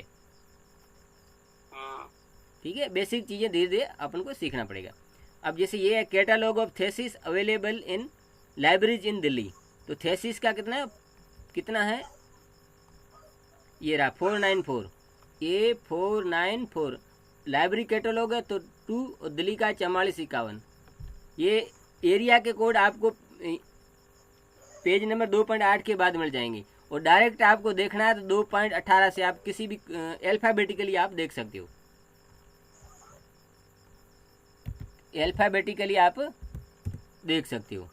ठीक है, बेसिक चीज़ें धीरे धीरे अपन को सीखना पड़ेगा। अब जैसे ये है catalogue of thesis available in libraries in Delhi, तो थेसिस का कितना है? ये रहा 494, A494 लाइब्रेरी कैटलॉग है, तो 2 और दिल्ली का 4451। ये एरिया के कोड आपको पेज नंबर 2.8 के बाद मिल जाएंगे, और डायरेक्ट आपको देखना है तो 2.18 से आप किसी भी अल्फ़ाबेटिकली आप देख सकते हो, अल्फ़ाबेटिकली आप देख सकते हो।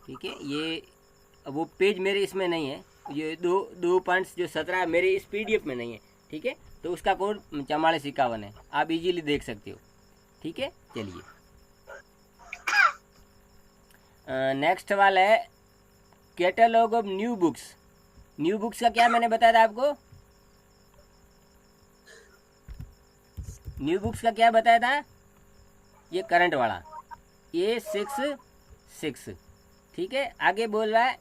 ठीक है, ये वो पेज मेरे इसमें नहीं है, ये 2.17 मेरे इस PDF में नहीं है। ठीक है, तो उसका कोड 4451 है, आप इजीली देख सकते हो। ठीक है, चलिए नेक्स्ट वाला है catalogue of new books. New books का क्या मैंने बताया था आपको? न्यू बुक्स का क्या बताया था? ये करंट वाला A66। ठीक है, आगे बोल रहा है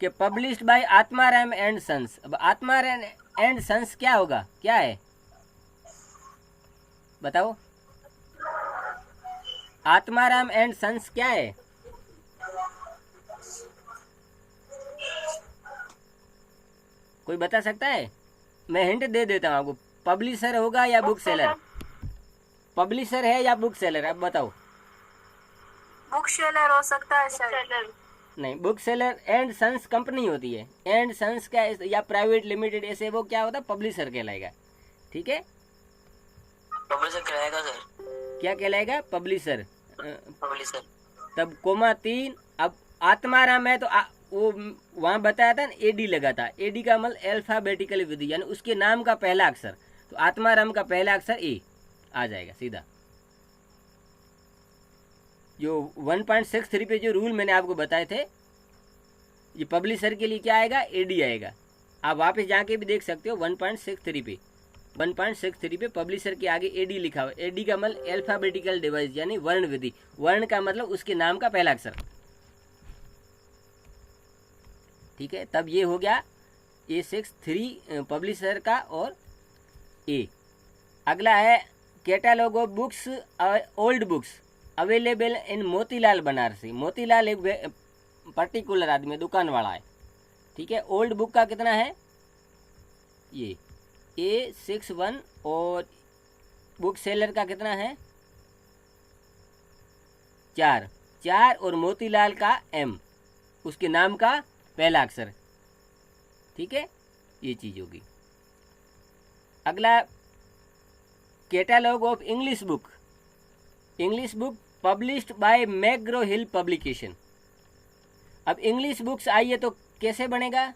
कि published by Atmaram and sons. अब आत्माराम एंड सन्स क्या होगा, क्या है बताओ? आत्माराम एंड सन्स क्या है? कोई बता सकता है? मैं हिंट दे देता हूँ आपको, पब्लिशर होगा या बुक सेलर? पब्लिशर है या बुक सेलर, अब बताओ। बुक सेलर हो सकता है शायद। नहीं, book seller and sons company होती है, एंड सन्स क्या या प्राइवेट लिमिटेड, ऐसे वो क्या होता है? पब्लिशर कहलाएगा। ठीक है, पब्लिशर कहलाएगा सर। क्या कहलाएगा? पब्लिशर। पब्लिशर। तब कोमा 3। अब आत्माराम है तो वो वहाँ बताया था ना, AD लगा था, AD का मतलब अल्फाबेटिकल विधि, यानी उसके नाम का पहला अक्षर, तो आत्माराम का पहला अक्षर A आ जाएगा सीधा। जो 1.63 पे जो रूल मैंने आपको बताए थे, ये पब्लिशर के लिए क्या आएगा? AD आएगा। आप वापस जाके भी देख सकते हो 1.63 पे, 1.63 पे पब्लिशर के आगे AD लिखा हुआ। AD का मतलब अल्फाबेटिकल डिवाइस, यानी वर्ण विधि। वर्ण का मतलब उसके नाम का पहला अक्षर। ठीक है, तब ये हो गया A63 पब्लिशर का और A। अगला है catalogue of books old books available in Motilal Banarasi. Motilal एक पर्टिकुलर आदमी, दुकान वाला है। ठीक है, ओल्ड बुक का कितना है? ये A61, और बुक सेलर का कितना है? 4 और मोतीलाल का M, उसके नाम का पहला अक्षर। ठीक है, ये चीज होगी। अगला catalogue of English book. English book published by मैग्रो hill publication. अब इंग्लिश बुक्स आई है तो कैसे बनेगा?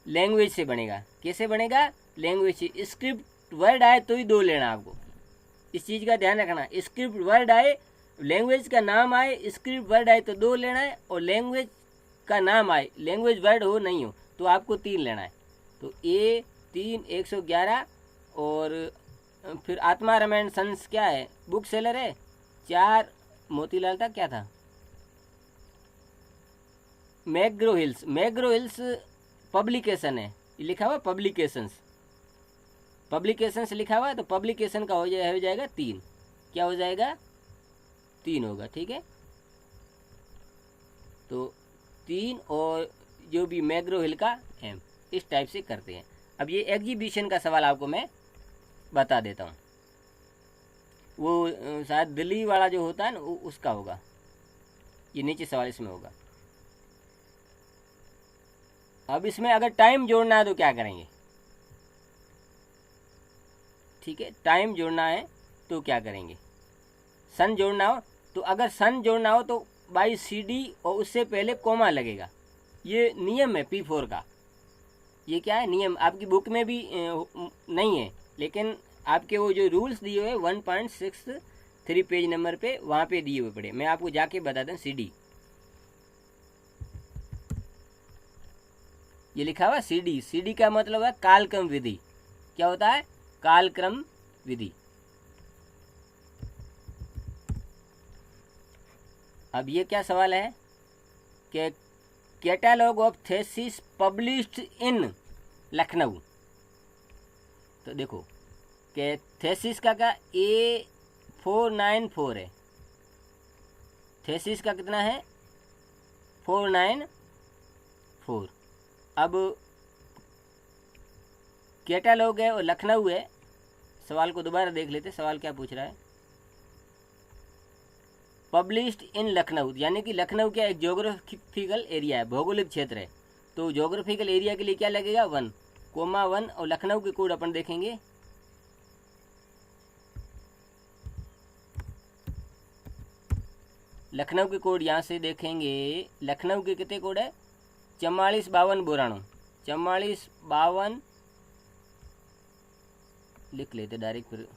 लैंग्वेज से बनेगा। कैसे बनेगा? लैंग्वेज से। स्क्रिप्ट वर्ड आए तो ही 2 लेना आपको, इस चीज़ का ध्यान रखना। स्क्रिप्ट वर्ड आए, लैंग्वेज का नाम आए, स्क्रिप्ट वर्ड आए तो 2 लेना है, और लैंग्वेज का नाम आए, लैंग्वेज वर्ड हो नहीं हो तो आपको 3 लेना है। तो A3 111, और फिर आत्माराम एंड सन्स क्या है? बुक सेलर है। 4 मोतीलाल था, क्या था? मैग्रो हिल्स। मैग्रो हिल्स पब्लिकेशन है, ये लिखा हुआ पब्लिकेशंस, पब्लिकेशंस लिखा हुआ है, तो पब्लिकेशन का हो जाएगा 3। क्या हो जाएगा? 3 होगा। ठीक है, तो 3 और जो भी मैग्रो हिल का M, इस टाइप से करते हैं। अब ये एग्जीबिशन का सवाल आपको मैं बता देता हूँ, वो शायद दिल्ली वाला जो होता है ना, उसका होगा। ये नीचे सवाल इसमें होगा। अब इसमें अगर टाइम जोड़ना है तो क्या करेंगे? ठीक है, टाइम जोड़ना है तो क्या करेंगे? सन जोड़ना हो तो, अगर सन जोड़ना हो तो बाई CD और उससे पहले कोमा लगेगा। ये नियम है P4 का। ये क्या है? नियम। आपकी बुक में भी नहीं है, लेकिन आपके वो जो रूल्स दिए हुए 3 पेज नंबर पे वहाँ पे दिए हुए पड़े। मैं आपको जाके बताता हूँ। CD ये लिखा हुआ CD। CD का मतलब है कालक्रम विधि। क्या होता है? कालक्रम विधि। अब ये क्या सवाल है कि catalogue of thesis published in Lucknow. तो देखो कि थेसिस का क्या A494 है। थेसिस का कितना है? 494। अब कैटलॉग है और लखनऊ है। सवाल को दोबारा देख लेते। सवाल क्या पूछ रहा है? पब्लिश्ड इन लखनऊ, यानी कि लखनऊ क्या एक जोग्राफिकल एरिया है, भौगोलिक क्षेत्र है। तो जोग्राफिकल एरिया के लिए क्या लगेगा? 1,1 और लखनऊ के कोड अपन देखेंगे। लखनऊ के कोड यहाँ से देखेंगे। लखनऊ के कितने कोड है? 4452 बोराणो। 4452 लिख लेते डायरेक्ट। फिर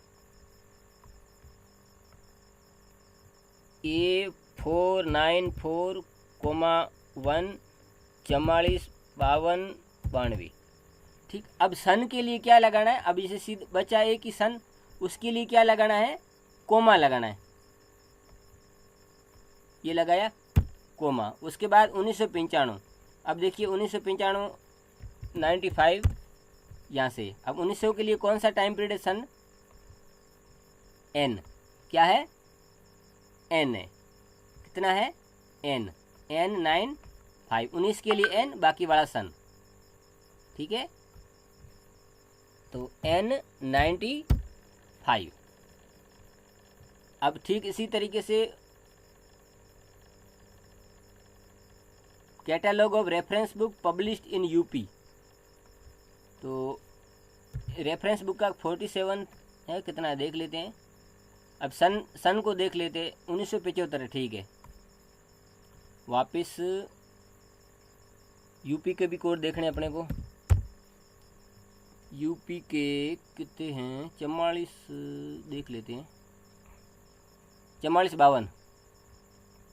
A494,1 4452 ठीक। अब सन के लिए क्या लगाना है? अब इसे सीधे बचा है कि सन, उसके लिए क्या लगाना है? कोमा लगाना है। ये लगाया कोमा। उसके बाद 1995। अब देखिए 1995 95 यहाँ से। अब 1900 के लिए कौन सा टाइम पीरियड है? सन N क्या है? N है। कितना है? N 95। 19 के लिए N, बाकी वाला सन। ठीक है, तो N95। अब ठीक इसी तरीके से catalogue of reference book published in UP. तो रेफरेंस बुक का 47 है। कितना है देख लेते हैं। अब सन को देख लेते हैं। 1975। ठीक है, वापस यूपी के भी कोड देखने अपने को। यूपी के कितने हैं? 44 देख लेते हैं। 4452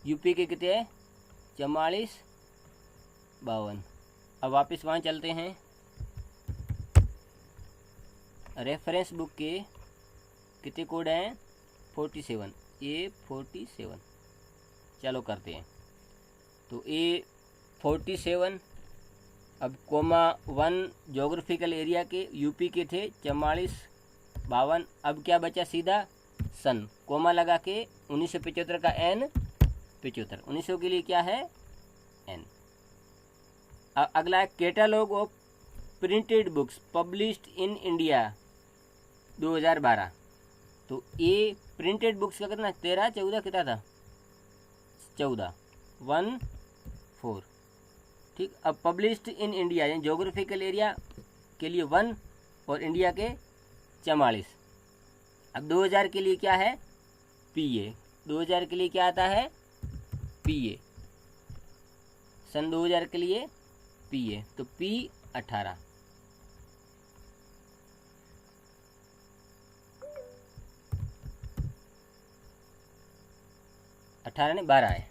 यूपी के कितने हैं? 4452। अब वापस वहाँ चलते हैं। रेफरेंस बुक के कितने कोड हैं? 47। A47 चलो करते हैं। तो A47 अब कोमा 1 जोग्राफिकल एरिया के यूपी के थे 4452। अब क्या बचा? सीधा सन, कोमा लगा के 1975 का N75। 1900 के लिए क्या है? N। अगला है catalogue of printed books published in India 2012। तो ये प्रिंटेड बुक्स का कितना? 13 14 कितना था? 14 14। ठीक। अब पब्लिश्ड इन इंडिया यानी जोग्राफिकल एरिया के लिए 1 और इंडिया के 44। अब 2000 के लिए क्या है? PA। 2000 के लिए क्या आता है? PA। सन 2000 के लिए PA, तो P18। अठारह ने 12 है।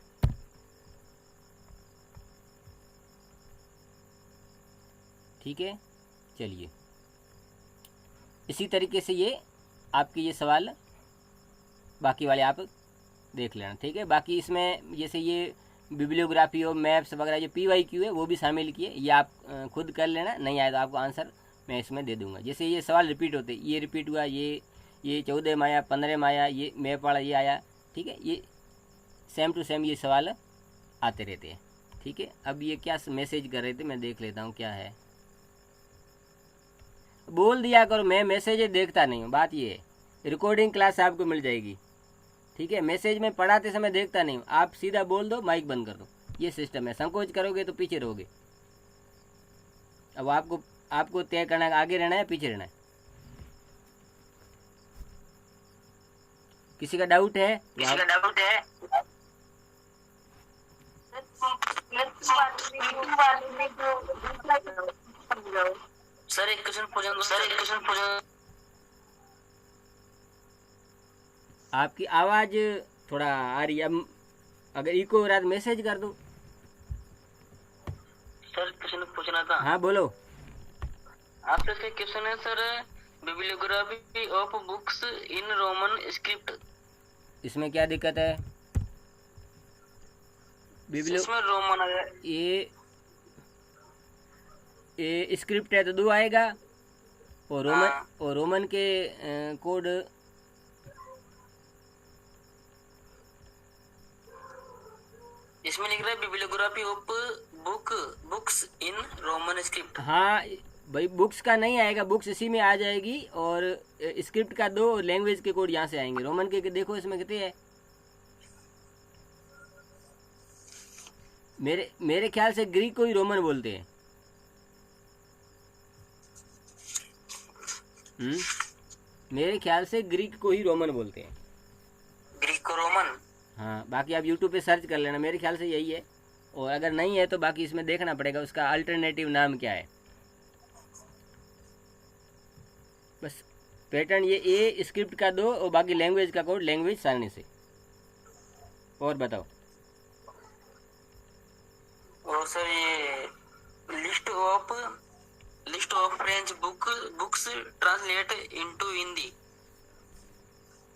ठीक है, चलिए इसी तरीके से ये आपके ये सवाल बाकी वाले आप देख लेना। ठीक है, बाकी इसमें जैसे ये बिब्लियोग्राफी और मैप्स वगैरह जो PYQ है वो भी शामिल किए। ये आप खुद कर लेना। नहीं आए तो आपको आंसर मैं इसमें दे दूंगा। जैसे ये सवाल रिपीट होते, ये रिपीट हुआ, ये 14 में आया, 15 में आया, ये मैप वाला ये आया। ठीक है, ये सेम टू सेम ये सवाल आते रहते हैं। ठीक है, अब ये क्या मैसेज कर रहे थे मैं देख लेता हूँ क्या है। बोल दिया करो, मैं मैसेज देखता नहीं हूँ। बात ये है, रिकॉर्डिंग क्लास आपको मिल जाएगी। ठीक है, मैसेज में पढ़ाते समय देखता नहीं हूँ। आप सीधा बोल दो, माइक बंद कर दो, ये सिस्टम है। संकोच करोगे तो पीछे रहोगे। अब आपको तय करना है आगे रहना है पीछे रहना है। किसी का डाउट है? सर एक क्वेश्चन पूछो। आपकी आवाज़ थोड़ा आ रही है। अब अगर इको हो रहा है तो मैसेज कर दो। सर क्वेश्चन पूछना था हाँ बोलो। आपसे से क्वेश्चन है sir, bibliography of books in Roman script. इसमें क्या दिक्कत है? बिब्लियो इसमें रोमन है। ये स्क्रिप्ट है तो 2 आएगा, और रोमन हाँ। और रोमन के कोड इसमें लिख रहा है bibliography of books in Roman script. हाँ भाई, बुक्स का नहीं आएगा, बुक्स इसी में आ जाएगी, और स्क्रिप्ट का 2 लैंग्वेज के कोड यहाँ से आएंगे। रोमन के देखो इसमें कितने है। मेरे ख्याल से ग्रीक को ही रोमन बोलते हैं। मेरे ख्याल से ग्रीक को ही रोमन बोलते हैं। Greco Roman. हाँ, बाकी आप यूट्यूब पे सर्च कर लेना, मेरे ख्याल से यही है। और अगर नहीं है तो बाकी इसमें देखना पड़ेगा उसका अल्टरनेटिव नाम क्या है। बस पैटर्न ये ए स्क्रिप्ट का 2 और बाकी लैंग्वेज का कोड लैंग्वेज सारणी से। और बताओ। और सर ये list of French books translate into Hindi.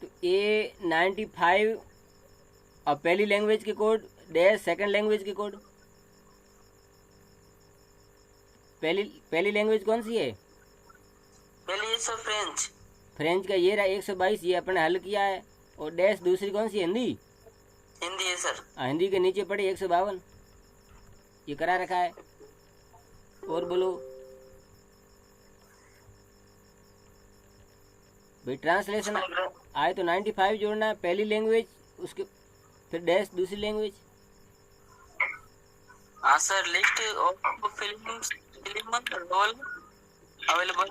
तो A95 और पहली लैंग्वेज के कोड डैश सेकंड लैंग्वेज के कोड। पहली लैंग्वेज कौन सी है? पहले ये सर फ्रेंच। फ्रेंच का ये रहा 122, ये अपने हल किया है। और डैश दूसरी कौन सी है? हिंदी। हिंदी है सर। हिंदी के नीचे पड़े 152, ये करा रखा है। और बोलो भाई, ट्रांसलेशन आए तो 95 जोड़ना है, पहली लैंग्वेज, उसके फिर डैश दूसरी लैंग्वेज। हाँ sir, list of film roll available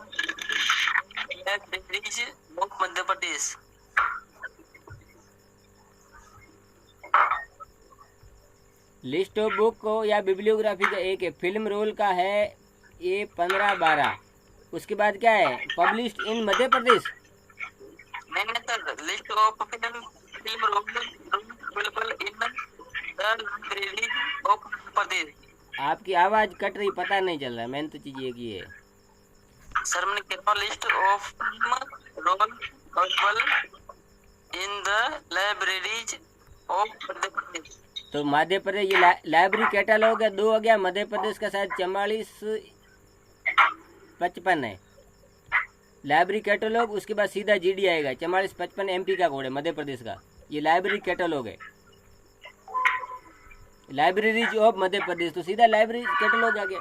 Madhya Pradesh. List of book को या बिब्लियोग्राफी का एक है, फिल्म रोल का है ये 15-12। उसके बाद क्या है? Published in Madhya Pradesh. नहीं sir, list of film roll available in the library of Madhya Pradesh. आपकी आवाज़ कट रही, पता नहीं चल रहा। मैंने तो चीज़ ये की है सर, मैंने कहा list of film roll available in the libraries of Madhya Pradesh. तो मध्य प्रदेश ये लाइब्रेरी कैटलॉग है, 2 हो गया। मध्य प्रदेश का शायद 4455 है लाइब्रेरी कैटलॉग। उसके बाद सीधा GD आएगा। 4455 MP का कोड है मध्य प्रदेश का। ये लाइब्रेरी कैटलॉग है, लाइब्रेरीज ऑफ मध्य प्रदेश, तो सीधा लाइब्रेरी कैटलॉग आ गया।